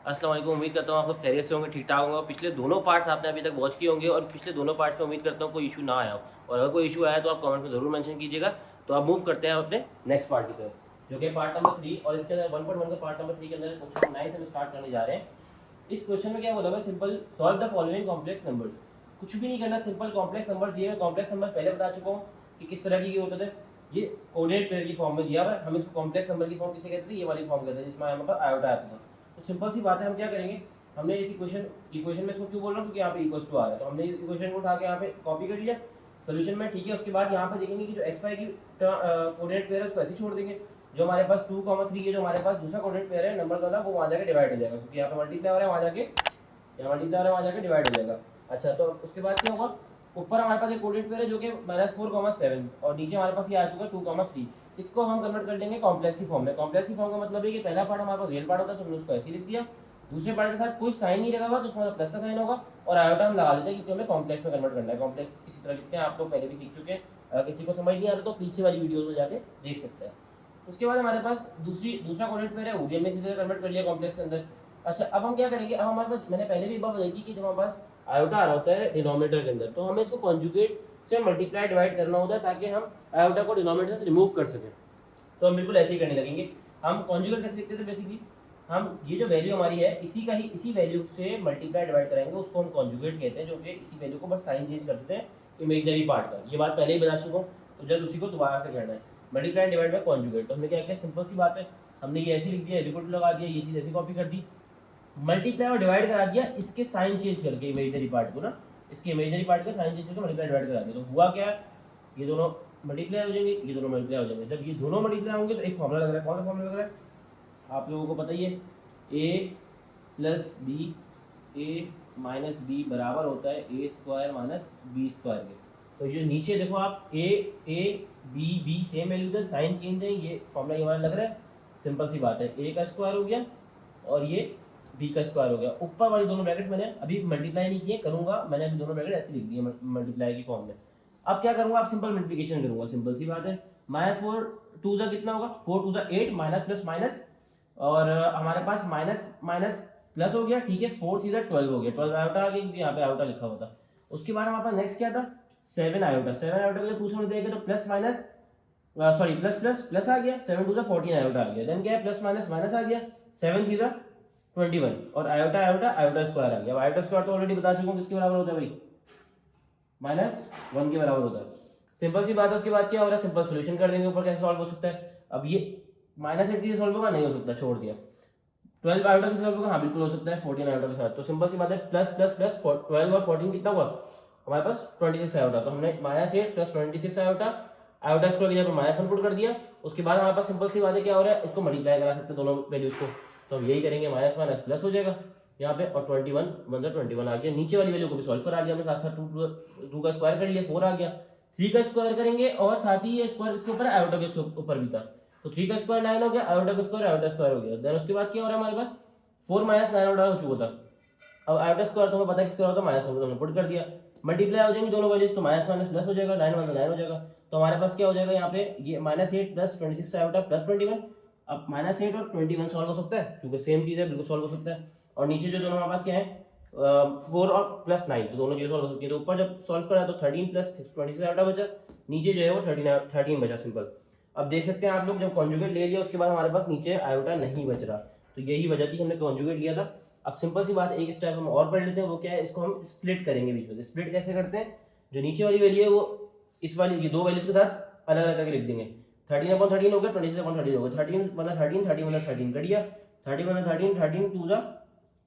अस्सलाम वालेकुम। उम्मीद करता हूँ आप सब खैरियत से होंगे, ठीक ठाक होंगे। और पिछले दोनों पार्ट्स आपने अभी तक वॉच किए होंगे और पिछले दोनों पार्ट्स में उम्मीद करता हूँ कोई इशू ना आया हो। और अगर कोई इशू आया तो आप कमेंट में ज़रूर मेंशन कीजिएगा। तो आप मूव करते हैं अपने नेक्स्ट पार्ट की तरफ, जो कि पार्ट नंबर 3। और इसके अंदर 1.1 का पार्ट नंबर 3 के अंदर क्वेश्चन 9 से हम स्टार्ट करने जा रहे हैं। इस क्वेश्चन में क्या बोला हुआ है, simple solve the following complex numbers. कुछ भी नहीं करना, सिंपल कॉम्प्लेक्स नंबर दिए हुए। कॉम्प्लेक्स नंबर पहले बता चुका हूँ कि किस तरह की होते थे। ये कोऑर्डिनेट पेयर की फॉर्म में दिया हुआ है। हम इसको कॉम्प्लेक्स नंबर की फॉर्म किसे कहते थे, ये वाली फॉर्म कहते हैं जिसमें हमारे पास आयोटा आता था। तो सिंपल सी बात है, हम क्या करेंगे, हमने इस इक्वेशन में इसको क्यों बोल रहा हूँ, क्योंकि यहाँ पे इक्वल्स टू आ रहा है। तो हमने इस इक्वेशन को उठा के यहाँ पे कॉपी कर लिया सोल्यूशन में, ठीक है। उसके बाद यहाँ पे देखेंगे कि जो एक्स वाई की कोऑर्डिनेट पेयर है उसको ऐसे छोड़ देंगे। जो हमारे पास 2, 3 है, जो हमारे पास दूसरा कोऑर्डिनेट पेयर है नंबर वाला, वो वहाँ जाके डिवाइड हो जाएगा, क्योंकि यहाँ पे मल्टीप्लाई हो रहा है, वहाँ जाके यहाँ मल्टीप्लाई हो रहा है, वहाँ जाके डिवाइड हो जाएगा। अच्छा, तो उसके बाद क्या होगा, ऊपर हमारे पास एक कोऑर्डिनेट पेयर है जो कि -4, 7, और नीचे हमारे पास ये आ चुका है 2, 3। इसको हम कन्वर्ट कर लेंगे कॉम्प्लेक्स की फॉर्म में। कॉम्प्लेक्स की फॉर्म का मतलब है कि पहला पार्ट हमारे पास रियल पार्ट होता है तो हमने उसको ऐसे ही लिख दिया। दूसरे पार्ट के साथ कोई साइन नहीं लगा हुआ तो उसमें प्लस का साइन होगा, और आयोटा हम लगा देते हैं क्योंकि हमें कॉम्प्लेक्स में कन्वर्ट करना है। कॉम्प्लेक्स इसी तरह लिखते हैं, आप लोग पहले भी सीख चुके हैं। अगर किसी को समझ नहीं आता तो पीछे वाली वीडियो में जाके देख सकते हैं। उसके बाद हमारे पास दूसरा कोऑर्डिनेट पेयर है, वो भी हमने इसी तरह कन्वर्ट कर लिया कॉम्प्लेक्स के अंदर। अच्छा, अब हम क्या करेंगे, अब हमारे पास, मैंने पहले भी एक बार बताई थी कि जब हमारे पास आयोटा आ रहा होता है डिनोमिनेटर के अंदर, तो हमें इसको कॉन्जुगेट से मल्टीप्लाई डिवाइड करना होता है ताकि हम आयोटा को डिनोमिनेटर से रिमूव कर सकें। तो हम बिल्कुल ऐसे ही करने लगेंगे। हम कॉन्जुगेट कैसे लिखते थे, बेसिकली हम ये जो वैल्यू हमारी है इसी वैल्यू से मल्टीप्लाई डिवाइड कराएंगे, उसको हम कॉन्जुगेट कहते हैं, जो कि इसी वैल्यू को बस साइन चेंज कर देते हैं इमेजिनरी पार्ट का। ये बात पहले ही बता चुका हूँ, तो जस्ट उसी को दोबारा से करना है, मल्टीप्लाई डिवाइड बाय कॉन्जुगेट। तो हमने क्या किया, सिंपल सी बात है, हमने ये ऐसे लिख दिया, इक्वल टू लगा दिया, ये चीज़ ऐसी कॉपी कर दी, मल्टीप्लाई और डिवाइड करा दिया इसके साइन चेंज करके, इमेजिनरी पार्ट को ना, इसके इमेजिनरी पार्ट का साइन चेंज करके मल्टीप्लाई डिवाइड करा दिया। तो हुआ क्या, ये दोनों मल्टीप्लाई हो जाएंगे, ये दोनों मल्टीप्लाई हो जाएंगे। जब ये दोनों मल्टीप्लाई होंगे तो एक फॉर्मूला लग रहा है। कौन सा फॉर्मूला लग रहा है, आप लोगों को पता ही है, ए प्लस बी, ए माइनस बी बराबर होता है ए स्क्वायर माइनस बी स्क्वायर के। तो जो नीचे देखो आप, ए बी सेम वैल्यू है, साइन चेंज है, ये फॉर्मूला ये हमारा लग रहा है। सिंपल सी बात है, ए का स्क्वायर हो गया और ये बी का स्क्वायर हो गया। ऊपर वाली दोनों ब्रैकेट मैंने अभी मल्टीप्लाई नहीं किए, करूंगा, मैंने अभी दोनों ब्रैकेट ऐसे लिख दिए मल्टीप्लाई की फॉर्म में। अब क्या करूंगा, आप सिंपल मल्टीप्लिकेशन करूंगा। सिंपल सी बात है, -4 2 जा कितना होगा, 4 2 जा 8, माइनस प्लस माइनस, और हमारे पास माइनस माइनस प्लस हो गया, ठीक है। 4 3 12 हो गया, 12 आयोटा आ गया क्योंकि यहाँ पे आयोटा लिखा हुआ था। उसके बाद हमारे पास नेक्स्ट क्या था, 7 आयोटा। 7 आयोटा को जब 2 से मल्टीप्लाई किया तो plus minus sorry plus plus plus आ गया, 7 2 जा 14 आयोटा आ गया। देन क्या है, प्लस माइनस माइनस आ गया, 7 3 जा 21, और आयोटा आयोटा आयोटा स्क्वायर आ गया। अब आयोटा स्क्वायर तो ऑलरेडी बता चुका हूँ किसके बराबर होता है भाई, -1 के बराबर होता है। सिंपल सी बात है। उसके बाद क्या हो रहा है, सिंपल सोल्यूशन कर देंगे। ऊपर कैसे सॉल्व हो सकता है, अब ये -8 के सॉल्व होगा, नहीं हो सकता, छोड़ दिया। 12 आयोटा के सॉल्व होगा, हाँ बिल्कुल हो सकता है 14 आयोटा के साथ। तो सिंपल सी बात है, प्लस प्लस प्लस 12 और 14 कितना हुआ हमारे पास, 26 आयोटा। तो हमने -8 प्लस 26 आयोटा, आयोटा स्क्वायर की जगह -1 पुट कर दिया। उसके बाद हमारे पास सिंपल सी बात है, क्या हो रहा है, इसको मल्टीप्लाई करा सकते हैं दोनों वैल्यूज को। तो हम यही करेंगे, माइनस माइनस प्लस हो जाएगा यहाँ पे, और 21 1 21 आ गया। नीचे वाली वैल्यू को भी सॉल्व करा दिया हमने, साथ साथ 2 का स्क्वायर कर लिया, 4 आ गया। 3 का स्क्वायर करेंगे, और साथ ही ये स्क्वायर इसके ऊपर आयोटा के ऊपर भी था, तो 3 का स्क्वायर 9 हो गया, आयोटा का स्क्वायर हो गया। देन उसके बाद क्या हो रहा है हमारे पास, 4 माइनस 9 आयोटा हो चुका था। अब आयोटा स्क्वायर तो हमें पता है किसका होता है, माइनस हमने पुट कर दिया। मल्टीप्लाई हो जाएंगे दोनों वैल्यूज, तो माइनस माइनस प्लस हो जाएगा, 9 1 9 हो जाएगा। तो हमारे पास क्या हो जाएगा यहाँ पे, ये -8 प्लस 26 आयोटा प्लस 21। अब -8 और 21 सॉल्व हो सकता है क्योंकि सेम चीज़ है, बिल्कुल सॉल्व हो सकता है। और नीचे जो दोनों हमारे पास क्या है, 4 और प्लस 9, तो दोनों चीज़ें सॉल्व हो सकती है। तो ऊपर जब सॉल्व करा तो 13 प्लस 26 आयोटा बचा, नीचे जो है वो 13 बचा, सिंपल। अब देख सकते हैं आप लोग, जब कॉन्जुगेट ले लिया उसके बाद हमारे पास नीचे आयोटा नहीं बच रहा, तो यही वजह थी, हमने कॉन्जुगेट लिया था। अब सिंपल सी बात, एक स्टेप हम और पढ़ लेते हैं, वो क्या है, इसको हम स्प्लिट करेंगे बीच में से। स्प्लिट कैसे करते हैं, जो नीचे वाली वैल्यू है वो इस वाली, ये दो वैल्यूज के साथ अलग अलग करके लिख देंगे। 13/13 हो गया, 26/13 हो गया, 13 मतलब 13, 30 मतलब 13 कट गया, 30 मतलब 13, 13 2 जा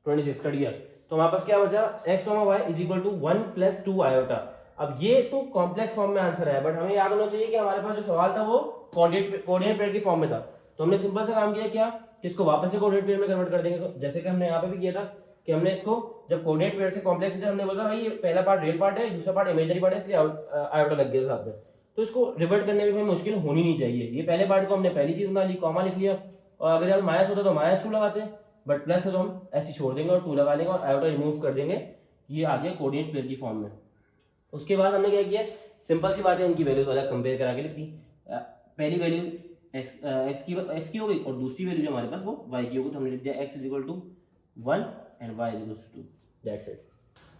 26 कट गया। तो हमारे पास क्या बचा, x, y = 1 + 2 आयोटा। अब ये तो कॉम्प्लेक्स फॉर्म में आंसर है, बट हमें याद होना चाहिए कि हमारे पास जो सवाल था वो कोऑर्डिनेट पेयर की फॉर्म में था। तो हमने सिंपल सा काम किया, क्या कि इसको वापस से कोऑर्डिनेट पेयर में कन्वर्ट कर देंगे। जैसे कि हमने यहाँ पे भी किया था कि हमने इसको जब कोऑर्डिनेट पेयर से कॉम्प्लेक्स थे, हमने बोला भाई ये पहला पार्ट रियल पार्ट है, दूसरा पार्ट इमेजिनरी पार्ट है, इसलिए आयोटा लग गया साथ में। तो इसको रिवर्ट करने में मुश्किल होनी नहीं चाहिए। ये पहले पार्ट को हमने पहली चीज बना ली, कॉमा लिख लिया, और अगर यहाँ माइनस होता तो -2 लगाते हैं, बट प्लस है तो हम ऐसे छोड़ देंगे और 2 लगा लेंगे और आयोटा रिमूव कर देंगे। ये आ गया कोऑर्डिनेट पेयर की फॉर्म में। उसके बाद हमने क्या किया, सिंपल सी बात है, इनकी वैल्यूज अलग कंपेयर करा के लिख दी। पहली वैल्यू एक्स की हो गई, और दूसरी वैल्यू जो हमारे पास वो वाई की होगी। तो हमने लिख दिया x = 1 and y is 2, that's it.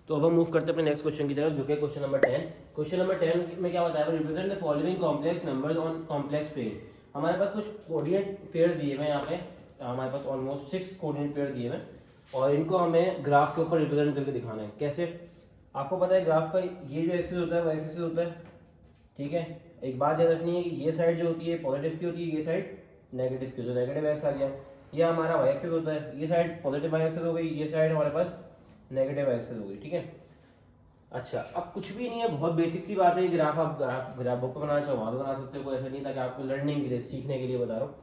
तो अब हम मूव करते हैं अपने नेक्स्ट क्वेश्चन की तरफ, जो कि क्वेश्चन नंबर 10। क्वेश्चन नंबर 10 में क्या बताया, represent the following complex numbers on complex pair. हमारे पास कुछ कोऑर्डिनेट पेयर्स दिए हुए हैं, यहाँ पे हमारे पास ऑलमोस्ट 6 कोऑर्डिनेट पेयर दिए हुए हैं और इनको हमें ग्राफ के ऊपर रिप्रेजेंट करके दिखाना है। कैसे? आपको पता है ग्राफ का ये जो एक्सिस होता है वो एक्सिस होता है, ठीक है। एक बात याद रखनी है कि ये साइड जो होती है पॉजिटिव की होती है, ये साइड नेगेटिव की, तो नेगेटिव एक्स आ गया। ये हमारा वाई एक्सिस होता है, ये साइड पॉजिटिव वाई एक्सिस हो गई, ये साइड हमारे पास नेगेटिव एक्सिस हो गई, ठीक है। अच्छा, अब कुछ भी नहीं है, बहुत बेसिक सी बात है। ग्राफ आप ग्राफ बुक पर बनाना चाहो वहाँ भी बना सकते हो, कोई ऐसा नहीं, ताकि आपको लर्निंग के लिए, सीखने के लिए बता रहा हूँ।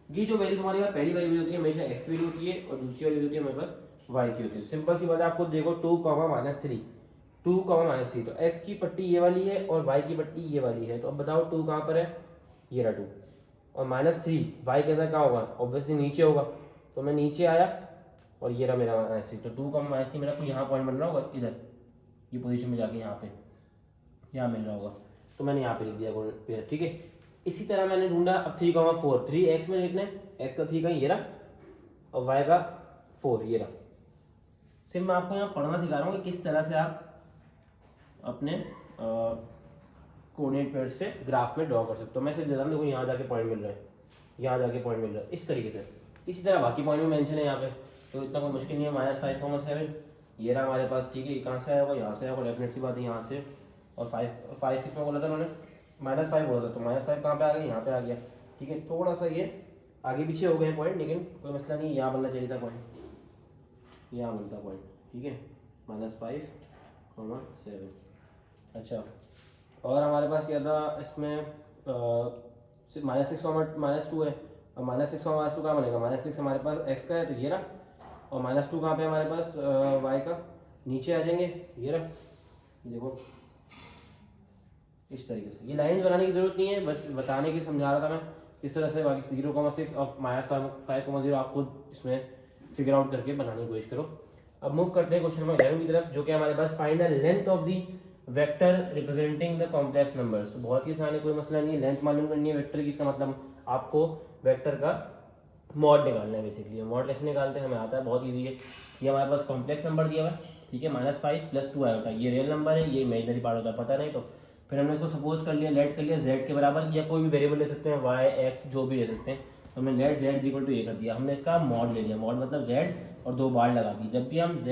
ये जो वैल्यू हमारे पास पहली वैल्यू होती है हमेशा एक्स की वैल्यू होती है और दूसरी वैल्यू होती है हमारे पास वाई की होती है। सिंपल सी बात है, आपको देखो 2, -3, 2, -3, तो एक्स की पट्टी ये वाली है और वाई की पट्टी ये वाली है। तो अब बताओ 2 कहाँ पर है, ये रहा 2, और -3 वाई के अंदर कहाँ होगा, ऑब्वियसली नीचे होगा। तो मैं नीचे आया और ये रहा मेरा -3, तो 2, -3 मेरा कोई यहाँ पॉइंट बन रहा होगा, इधर ये पोजीशन में जाके यहाँ पे यहाँ मिल रहा होगा, तो मैंने यहाँ पे लिख दिया पेयर, ठीक है। इसी तरह मैंने ढूंढा अब 3, 4, 3 एक्स में लिखना है, एक्स का 3 का ये रहा और वाई का 4 ये रहा। सिर्फ मैं आपको यहाँ पढ़ना सिखा रहा हूँ कि किस तरह से आप अपने कोऑर्डिनेट पेयर से ग्राफ में ड्रॉ कर सकते हो। मैं सिर्फ देता हूँ, देखो यहाँ जाके पॉइंट मिल रहा है, यहाँ जाके पॉइंट मिल रहा है, इस तरीके से। इसी तरह बाकी पॉइंट भी मेंशन है यहाँ पे, तो इतना कोई मुश्किल नहीं है। -5, 7 ये रहा हमारे पास, ठीक है। कहाँ से आया होगा, यहाँ से आया होगा, डेफिनेटली बात है यहाँ से। और 5 किस में बोला था उन्होंने, -5 बोला था, तो -5 कहाँ पे आ गया, यहाँ पे आ गया, ठीक है। थोड़ा सा ये आगे पीछे हो गए पॉइंट, लेकिन कोई मसला नहीं, यहाँ बनना चाहिए था पॉइंट, यहाँ बनता पॉइंट, ठीक है। -5, 7। अच्छा, और हमारे पास क्या था इसमें, -6, -2 है, और -6, -2 कहाँ बनेगा, -6 हमारे पास एक्स का है तो ये रहा, और -2 कहाँ पे हमारे पास वाई का, नीचे आ जाएंगे, ये रहा, देखो इस तरीके से। ये लाइंस बनाने की जरूरत नहीं है, बस बताने की समझा रहा था मैं किस तरह से। बाकी 0,6 और -5,0 आप खुद इसमें फिगर आउट करके बनाने की कोशिश करो। अब मूव करते हैं क्वेश्चन नंबर 11 की तरफ, जो कि हमारे पास final length of the vector representing the complex numbers. तो बहुत ही आसान है, कोई मसला नहीं है, लेंथ मालूम करनी है वेक्टर की। इसका मतलब आपको वेक्टर का मॉड निकालना है बेसिकली। मॉड कैसे निकालते हैं हमें आता है, बहुत ईजी है। ये हमारे पास कॉम्प्लेक्स नंबर दिया हुआ है, ठीक है, -5 + 2 आया होता है, ये रियल नंबर है, ये इमेजिनरी पार्ट होता है, पता नहीं तो फिर हमने इसको सपोज कर लिया, लेट कर लिया z के बराबर, या कोई भी वेरिएबल ले सकते हैं, y, x जो भी ले सकते हैं। तो हमने लेट z = a कर दिया, हमने इसका मॉड ले लिया। मॉड मतलब z और 2 बार लगा दी। जब भी हम z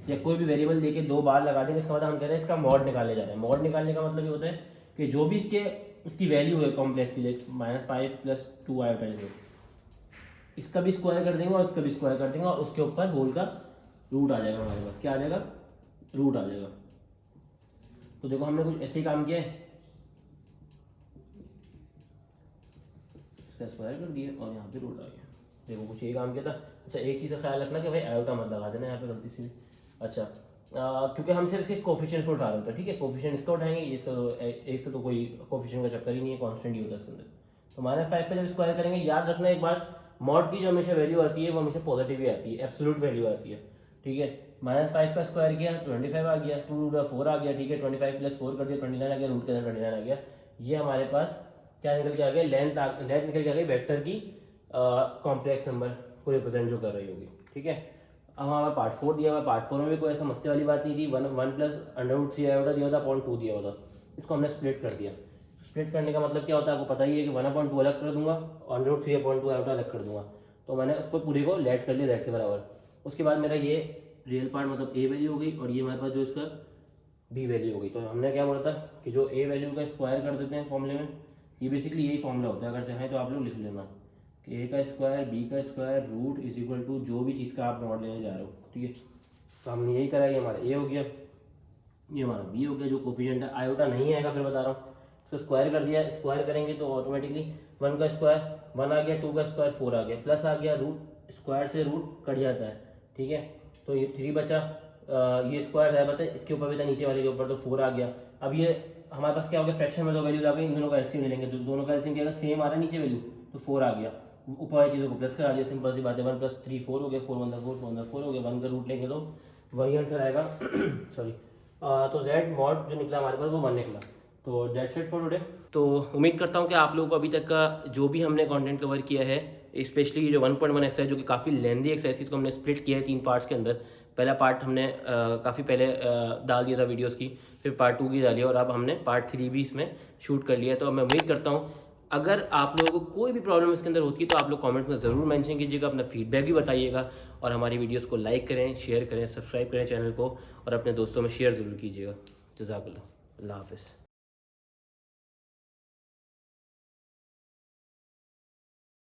या कोई भी वेरिएबल लेके 2 बार लगा देंगे, इसका मतलब हम कह रहे हैं इसका मॉड निकालने जा रहे हैं। मॉड निकालने का मतलब ये होता है कि जो भी इसकी वैल्यू है कॉम्प्लेक्स की, -5 + 2 आया होता है, इसका भी स्क्वायर कर देंगे और इसका भी स्क्वायर कर देंगे, और उसके ऊपर होल का रूट आ जाएगा हमारे पास। क्या आ जाएगा, रूट आ जाएगा। तो देखो हमने कुछ ऐसे ही काम किया है, इसका स्क्वायर कर दिया और यहाँ पे रूट आ गया। देखो कुछ ये काम किया था। अच्छा, एक चीज़ का ख्याल रखना कि भाई आयोटा मत लगा देना यहाँ पे गलती से। अच्छा, क्योंकि हम सिर्फ इसके कोफिशिएंट्स को उठा रहे होते हैं, ठीक है। कोफिशिएंट इसका उठाएंगे, इसका तो एक तो कोई कोफिशिएंट का चक्कर ही नहीं है, कांस्टेंट ही होता है इसके अंदर। तो -5 पे जब स्क्वायर करेंगे, याद रखना एक बात, मॉड की जो हमेशा वैल्यू आती है वो हमेशा पॉजिटिव ही आती है, एब्सोल्यूट वैल्यू आती है, ठीक है। -5 का स्क्वायर किया 25 आ गया, 2 4 आ गया, ठीक है। 25 + 4 कर दिया 29 आ गया, रूट के अंदर 29 आ गया। ये हमारे पास क्या निकल के आ गया, लेंथ निकल के आ गई वेक्टर की कॉम्प्लेक्स नंबर को रिप्रेजेंट जो कर रही होगी, ठीक है। अब हमारा पार्ट 4 दिया हुआ है, पार्ट 4 में भी कोई ऐसा मस्ती वाली बात नहीं थी। 1 + √3 आया दिया था, 0.2 दिया हुआ था, इसको हमने स्प्लिट कर दिया। स्प्लिट करने का मतलब क्या होता है आपको पता ही है कि 1/2 अलग कर दूंगा और √3/2 आयोटा अलग कर दूंगा। तो मैंने उसको पूरी को लेट कर लिया z के बराबर। उसके बाद मेरा ये रियल पार्ट मतलब a वैल्यू हो गई, और ये हमारे पास जो इसका b वैल्यू हो गई। तो हमने क्या बोला था कि जो a वैल्यू का स्क्वायर कर देते हैं फॉर्मूले में, ये बेसिकली यही फॉर्मूला होता है। अगर चाहें तो आप लोग लिख लेना कि a का स्क्वायर b का स्क्वायर रूट = जो भी चीज़ का आप मॉड लेने जा रहे हो, ठीक है। तो हमने यही करा, ये हमारा a हो गया, ये हमारा b हो गया। जो कोफिशिएंट है आयोटा नहीं आएगा, फिर बता रहा हूँ। इसको स्क्वायर कर दिया, स्क्वायर करेंगे तो ऑटोमेटिकली 1 का स्क्वायर 1 आ गया, 2 का स्क्वायर 4 आ गया, प्लस आ गया, रूट स्क्वायर से रूट कट जाता है, ठीक है। तो ये 3 बचा, ये स्क्वायर है पता है, इसके ऊपर भी था, नीचे वाले के ऊपर, तो 4 आ गया। अब ये हमारे पास क्या हो गया, फ्रैक्शन में दो वैल्यूज आ गई, इन दोनों का एलसीएम ले लेंगे, तो दोनों का एलसीएम क्या है, सेम आ रहा है नीचे वैल्यू, तो 4 आ गया। ऊपर वाली चीज़ों को प्लस करा दिया, सिंपल सी बात है। 1 + 3 4 हो गया, 4 1 4 4 4 हो गया, 1 का रूट लेंगे तो वही आंसर आएगा। सॉरी, तो z मॉड जो निकला हमारे पास वो 1 निकला। तो दैट्स इट फॉर टुडे। तो उम्मीद करता हूँ कि आप लोगों को अभी तक का जो भी हमने कंटेंट कवर किया है, स्पेशली ये जो 1.1 एक्सरसाइज जो कि काफ़ी लेंदी एक्सरसाइज को हमने स्प्लिट किया है 3 पार्ट्स के अंदर। पहला पार्ट हमने काफ़ी पहले डाल दिया था वीडियोस की, फिर पार्ट 2 की डाली और अब हमने पार्ट 3 भी इसमें शूट कर लिया है। तो मैं उम्मीद करता हूँ अगर आप लोगों को कोई भी प्रॉब्लम इसके अंदर होती है तो आप लोग कमेंट्स में ज़रूर मेंशन कीजिएगा, अपना फीडबैक भी बताइएगा और हमारी वीडियोस को लाइक करें, शेयर करें, सब्सक्राइब करें चैनल को और अपने दोस्तों में शेयर ज़रूर कीजिएगा। जज़ाकल्लाह, अल्लाह हाफ़िज़।